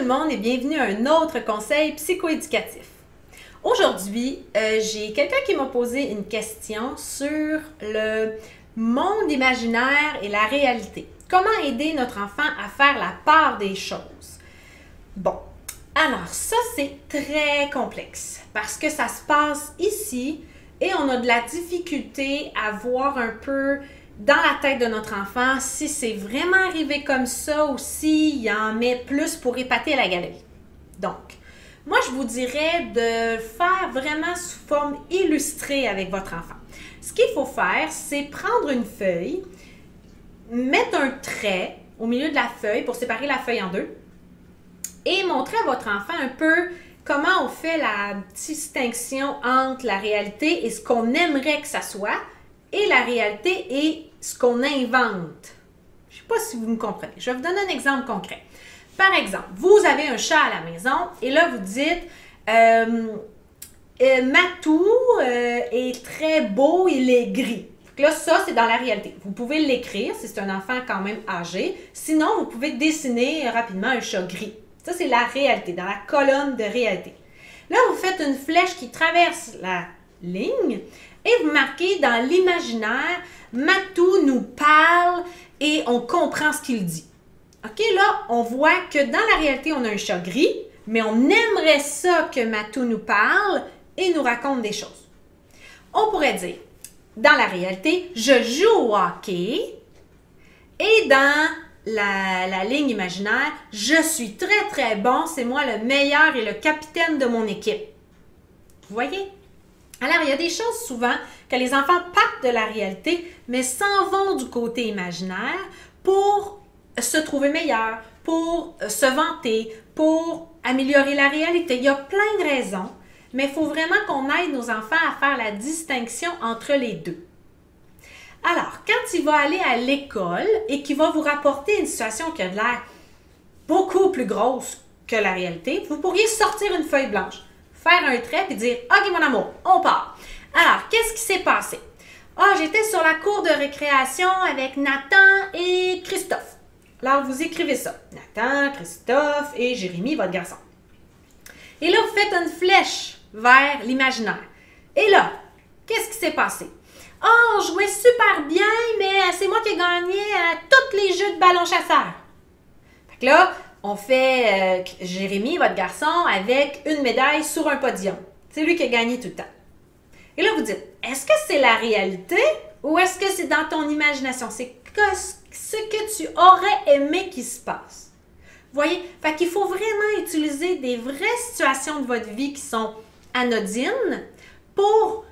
le monde et bienvenue à un autre conseil psychoéducatif. Aujourd'hui, j'ai quelqu'un qui m'a posé une question sur le monde imaginaire et la réalité. Comment aider notre enfant à faire la part des choses? Bon, alors ça c'est très complexe parce que ça se passe ici et on a de la difficulté à voir un peu dans la tête de notre enfant si c'est vraiment arrivé comme ça ou s'il en met plus pour épater la galerie. Donc, moi je vous dirais de faire vraiment sous forme illustrée avec votre enfant. Ce qu'il faut faire, c'est prendre une feuille, mettre un trait au milieu de la feuille pour séparer la feuille en deux et montrer à votre enfant un peu comment on fait la distinction entre la réalité et ce qu'on aimerait que ça soit et la réalité et ce qu'on invente. Je ne sais pas si vous me comprenez. Je vais vous donner un exemple concret. Par exemple, vous avez un chat à la maison et là vous dites Matou est très beau, il est gris. Là, ça, c'est dans la réalité. Vous pouvez l'écrire si c'est un enfant quand même âgé. Sinon, vous pouvez dessiner rapidement un chat gris. Ça, c'est la réalité, dans la colonne de réalité. Là, vous faites une flèche qui traverse la ligne et vous marquez dans l'imaginaire, Matou nous parle et on comprend ce qu'il dit. OK, là, on voit que dans la réalité, on a un chat gris, mais on aimerait ça que Matou nous parle et nous raconte des choses. On pourrait dire, dans la réalité, je joue au hockey et dans la ligne imaginaire, je suis très très bon, c'est moi le meilleur et le capitaine de mon équipe. Vous voyez? Alors, il y a des choses souvent que les enfants partent de la réalité, mais s'en vont du côté imaginaire pour se trouver meilleur, pour se vanter, pour améliorer la réalité. Il y a plein de raisons, mais il faut vraiment qu'on aide nos enfants à faire la distinction entre les deux. Alors, quand il va aller à l'école et qu'il va vous rapporter une situation qui a l'air beaucoup plus grosse que la réalité, vous pourriez sortir une feuille blanche, faire un trait et dire « Ok, mon amour, on part. » Alors, qu'est-ce qui s'est passé? Ah, j'étais sur la cour de récréation avec Nathan et Christophe. Alors, vous écrivez ça. Nathan, Christophe et Jérémy, votre garçon. Et là, vous faites une flèche vers l'imaginaire. Et là, qu'est-ce qui s'est passé? Ah, on jouait super bien, mais c'est moi qui ai gagné à tous les jeux de ballon chasseur. Fait que là, on fait Jérémy, votre garçon, avec une médaille sur un podium. C'est lui qui a gagné tout le temps. Et là, vous dites, est-ce que c'est la réalité ou est-ce que c'est dans ton imagination? C'est ce que tu aurais aimé qu'il se passe. Vous voyez? Fait qu'il faut vraiment utiliser des vraies situations de votre vie qui sont anodines pour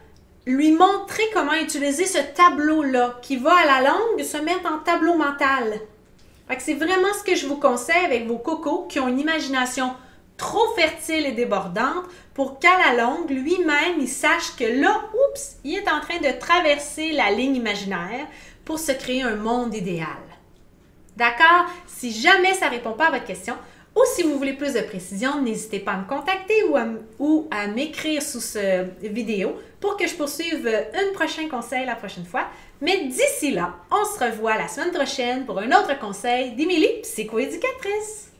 lui montrer comment utiliser ce tableau-là qui va à la longue se mettre en tableau mental. Fait que c'est vraiment ce que je vous conseille avec vos cocos qui ont une imagination trop fertile et débordante pour qu'à la longue, lui-même, il sache que là, oups, il est en train de traverser la ligne imaginaire pour se créer un monde idéal. D'accord? Si jamais ça ne répond pas à votre question, ou si vous voulez plus de précision, n'hésitez pas à me contacter ou à m'écrire sous cette vidéo pour que je poursuive un prochain conseil la prochaine fois. Mais d'ici là, on se revoit la semaine prochaine pour un autre conseil d'Émilie, psychoéducatrice.